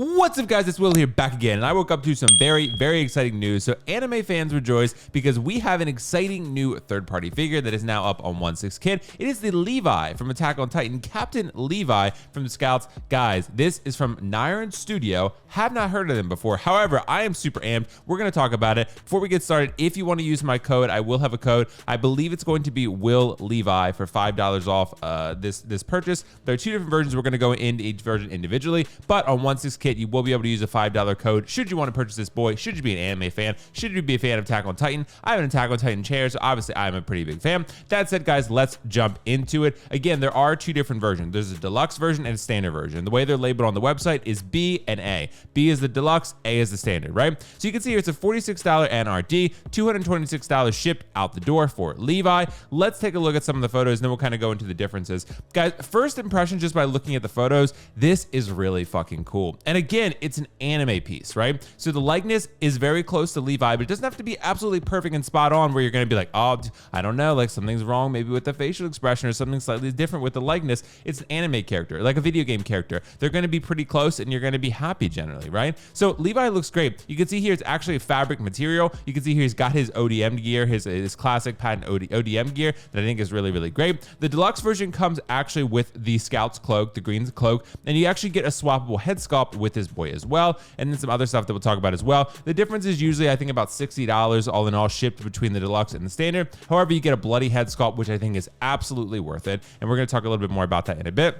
What's up, guys? It's Will here, back again, and I woke up to some very exciting news. So anime fans rejoice because we have an exciting new third-party figure that is now up on 1/6kit. It is the Levi from Attack on Titan, Captain Levi from the Scouts. Guys, this is from Niren Studio. Have not heard of them before. However, I am super amped. We're going to talk about it. Before we get started, if you want to use my code, I will have a code. I believe it's going to be Will Levi for $5 off this purchase. There are two different versions. We're going to go into each version individually, but on 1/6kit, you will be able to use a $5 code should you want to purchase this boy. Should you be an anime fan? Should you be a fan of Attack on Titan? I have an Attack on Titan chair, so obviously I'm a pretty big fan. That said, guys, let's jump into it. Again, there are two different versions. There's a deluxe version and a standard version. The way they're labeled on the website is B and A. B is the deluxe, A is the standard, right? So you can see here it's a $46 NRD, $226 shipped out the door for Levi. Let's take a look at some of the photos, and then we'll kind of go into the differences. Guys, first impression just by looking at the photos, this is really fucking cool. And again, it's an anime piece, right? So the likeness is very close to Levi, but it doesn't have to be absolutely perfect and spot on where you're going to be like, oh, I don't know, like something's wrong maybe with the facial expression or something slightly different with the likeness. It's an anime character, like a video game character. They're going to be pretty close and you're going to be happy generally, right? So Levi looks great. You can see here it's actually a fabric material. You can see here he's got his ODM gear, his classic patent ODM gear that I think is really great. The deluxe version comes actually with the Scout's cloak, the green cloak, and you actually get a swappable head sculpt with this boy as well, and then some other stuff that we'll talk about as well. The difference is usually I think about $60 all in all shipped between the deluxe and the standard. However, you get a bloody head sculpt, which I think is absolutely worth it, and we're going to talk a little bit more about that in a bit.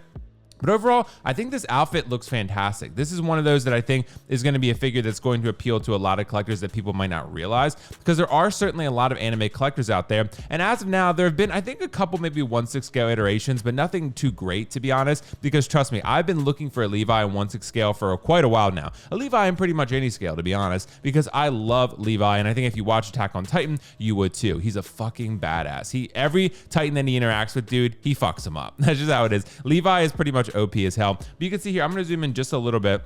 But overall, I think this outfit looks fantastic. This is one of those that I think is going to be a figure that's going to appeal to a lot of collectors that people might not realize, because there are certainly a lot of anime collectors out there. And as of now, there have been, I think, a couple maybe 1/6 scale iterations, but nothing too great, to be honest, because trust me, I've been looking for a Levi in 1/6 scale for quite a while now. A Levi in pretty much any scale, to be honest, because I love Levi. And I think if you watch Attack on Titan, you would too. He's a fucking badass. Every Titan that he interacts with, dude, he fucks him up. That's just how it is. Levi is pretty much OP as hell. But you can see here, I'm going to zoom in just a little bit.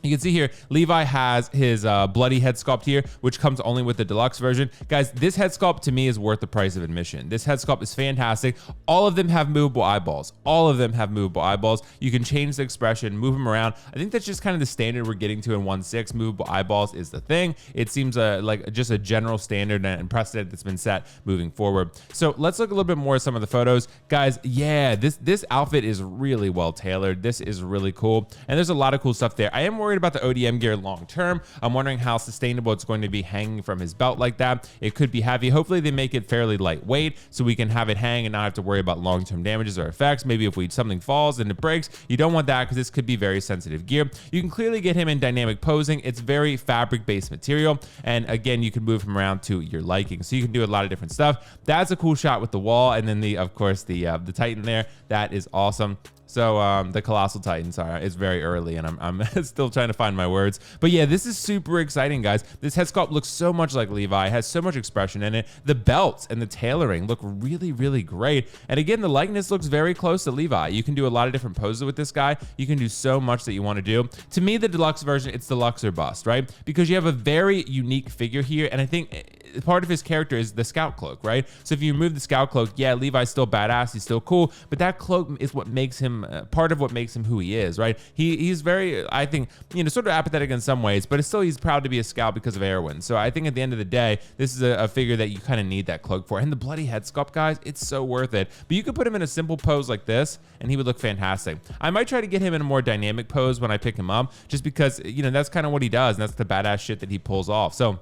You can see here, Levi has his bloody head sculpt here, which comes only with the deluxe version. Guys, this head sculpt to me is worth the price of admission. This head sculpt is fantastic. All of them have movable eyeballs. All of them have movable eyeballs. You can change the expression, move them around. I think that's just kind of the standard we're getting to in 1/6. Movable eyeballs is the thing. It seems like just a general standard and precedent that's been set moving forward. So let's look a little bit more at some of the photos. Guys, yeah, this outfit is really well tailored. This is really cool. And there's a lot of cool stuff there. I am worried about the ODM gear long term. I'm wondering how sustainable it's going to be hanging from his belt like that. It could be heavy. Hopefully they make it fairly lightweight so we can have it hang and not have to worry about long-term damages or effects. Maybe if something falls and it breaks, you don't want that because this could be very sensitive gear. You can clearly get him in dynamic posing. It's very fabric-based material, and again, you can move him around to your liking, so you can do a lot of different stuff. That's a cool shot with the wall, and then of course the Titan there. That is awesome. So the Colossal Titan, sorry, it's very early and I'm still trying to find my words. But yeah, this is super exciting, guys. This head sculpt looks so much like Levi, has so much expression in it. The belts and the tailoring look really great. And again, the likeness looks very close to Levi. You can do a lot of different poses with this guy. You can do so much that you want to do. To me, the deluxe version, it's deluxe or bust, right? Because you have a very unique figure here, and I think part of his character is the Scout cloak, right? So if you remove the Scout cloak, yeah, Levi's still badass, he's still cool, but that cloak is what makes him part of what makes him who he is, right? He's very, I think, sort of apathetic in some ways, but still he's proud to be a Scout because of Erwin. So I think at the end of the day, this is a figure that you kind of need that cloak for. And the bloody head sculpt, guys, it's so worth it. But you could put him in a simple pose like this and he would look fantastic. I might try to get him in a more dynamic pose when I pick him up, just because that's kind of what he does, and that's the badass shit that he pulls off. So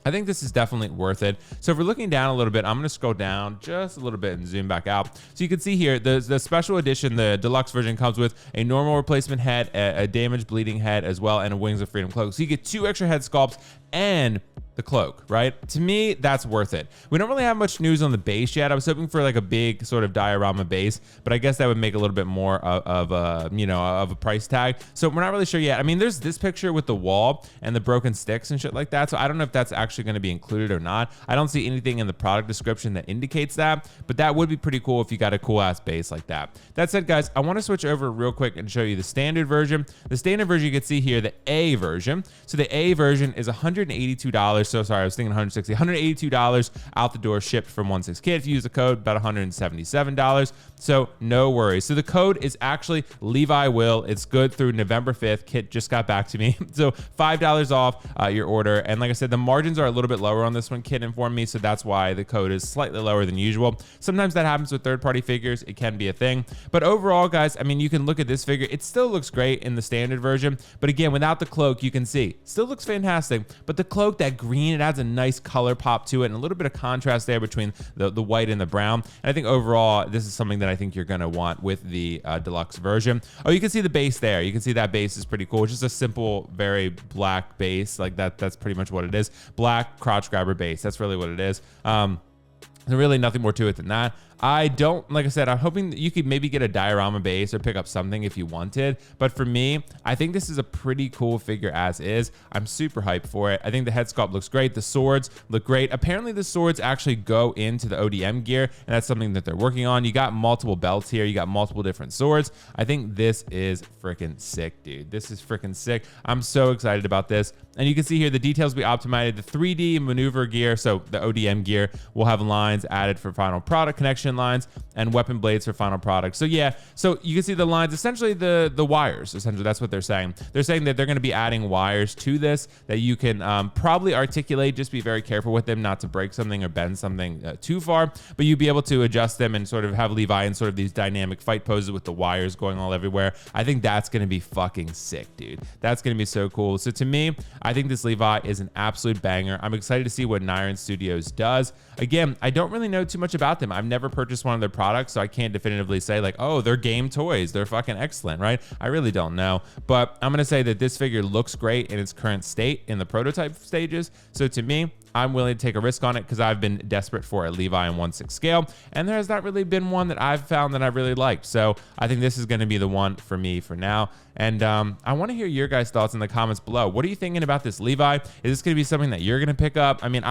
I think this is definitely worth it. So if we're looking down a little bit, I'm going to scroll down just a little bit and zoom back out. So you can see here, the special edition, the deluxe version, comes with a normal replacement head, a damaged bleeding head as well, and a Wings of Freedom cloak. So you get 2 extra head sculpts and the cloak, right? To me, that's worth it. We don't really have much news on the base yet. I was hoping for like a big sort of diorama base, but I guess that would make a little bit more of a price tag. So we're not really sure yet. I mean, there's this picture with the wall and the broken sticks and shit like that. So I don't know if that's actually going to be included or not. I don't see anything in the product description that indicates that, but that would be pretty cool if you got a cool ass base like that. That said, guys, I want to switch over real quick and show you the standard version. The standard version, you can see here, the A version. So the A version is $100 $182. So sorry, I was thinking 160. $182 out the door, shipped from 16 Kid. If you use the code, about $177. So no worries. So the code is actually Levi Will. It's good through November 5th. Kit just got back to me. So $5 off your order. And like I said, the margins are a little bit lower on this one. Kit informed me, so that's why the code is slightly lower than usual. Sometimes that happens with third-party figures. It can be a thing. But overall, guys, I mean, you can look at this figure. It still looks great in the standard version. But again, without the cloak, you can see, still looks fantastic. But the cloak, that green, it adds a nice color pop to it and a little bit of contrast there between the white and the brown. And I think overall, this is something that I think you're going to want with the deluxe version. Oh, you can see the base there. You can see that base is pretty cool. It's just a simple, very black base. Like that's pretty much what it is. Black crotch grabber base. That's really what it is. There's really nothing more to it than that. I don't, like I said, I'm hoping that you could maybe get a diorama base or pick up something if you wanted. But for me, I think this is a pretty cool figure as is. I'm super hyped for it. I think the head sculpt looks great. The swords look great. Apparently the swords actually go into the ODM gear, and that's something that they're working on. You got multiple belts here. You got multiple different swords. I think this is freaking sick, dude. This is freaking sick. I'm so excited about this. And you can see here the details we optimized. The 3D maneuver gear, so the ODM gear, will have lines added for final product connection lines and weapon blades for final product. So yeah, so you can see the lines, essentially the wires, essentially that's what they're saying. They're saying that they're going to be adding wires to this that you can probably articulate. Just be very careful with them not to break something or bend something too far, but you'd be able to adjust them and sort of have Levi in sort of these dynamic fight poses with the wires going all everywhere. I think that's going to be fucking sick, dude. That's going to be so cool. So to me, I think this Levi is an absolute banger. I'm excited to see what Niren Studios does. Again, I don't really know too much about them. I've never purchased one of their products, so I can't definitively say like, oh, they're game toys, they're fucking excellent, right? I really don't know, but I'm gonna say that this figure looks great in its current state in the prototype stages. So to me, I'm willing to take a risk on it because I've been desperate for a Levi in 1/6 scale, and there has not really been one that I've found that I really liked. So I think this is going to be the one for me for now. And I want to hear your guys' thoughts in the comments below. What are you thinking about this Levi? Is this going to be something that you're going to pick up? I mean,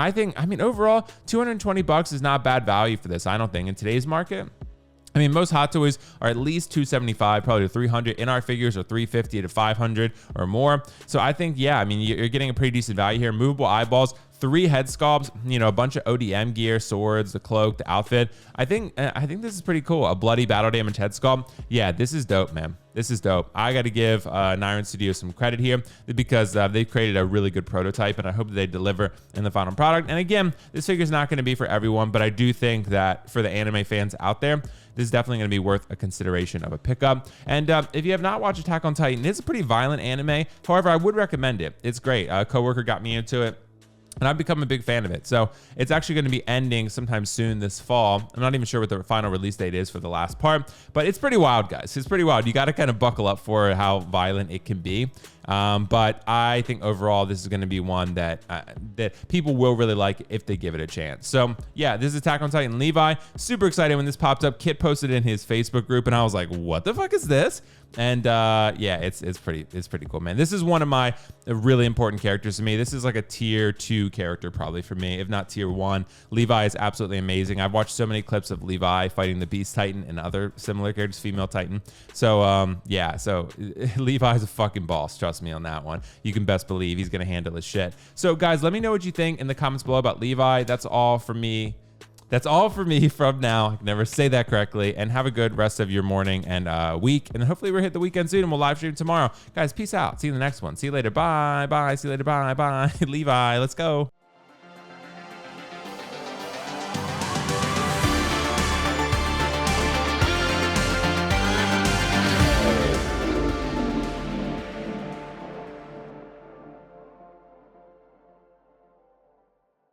overall, $220 is not bad value for this, I don't think, in today's market. I mean, most Hot Toys are at least $275, probably to $300. In our figures are $350 to $500 or more. So I think, yeah, I mean, you're getting a pretty decent value here. Movable eyeballs, 3 head sculpts, you know, a bunch of ODM gear, swords, the cloak, the outfit. I think this is pretty cool. A bloody battle damage head sculpt. Yeah, this is dope, man. This is dope. I got to give Niren Studios some credit here because they've created a really good prototype, and I hope that they deliver in the final product. And again, this figure is not going to be for everyone, but I do think that for the anime fans out there, this is definitely going to be worth a consideration of a pickup. And if you have not watched Attack on Titan, it's a pretty violent anime. However, I would recommend it. It's great. A coworker got me into it, and I've become a big fan of it. So it's actually going to be ending sometime soon this fall. I'm not even sure what the final release date is for the last part, but it's pretty wild, guys. It's pretty wild. You got to kind of buckle up for how violent it can be. But I think overall, this is going to be one that people will really like if they give it a chance. So yeah, this is Attack on Titan Levi. Super excited when this popped up. Kit posted in his Facebook group, and I was like, what the fuck is this? And yeah, it's pretty cool, man. This is one of my really important characters to me. This is like a tier 2 character probably for me, if not tier 1. Levi is absolutely amazing. I've watched so many clips of Levi fighting the Beast Titan and other similar characters, female Titan. So yeah, so Levi is a fucking boss. Trust me on that one. You can best believe he's gonna handle his shit. So guys, let me know what you think in the comments below about Levi. That's all for me. That's all for me from now. I can never say that correctly. And have a good rest of your morning and week. And hopefully we'll hit the weekend soon and we'll live stream tomorrow. Guys, peace out. See you in the next one. See you later. Bye. Bye. See you later. Bye. Bye. Levi, let's go.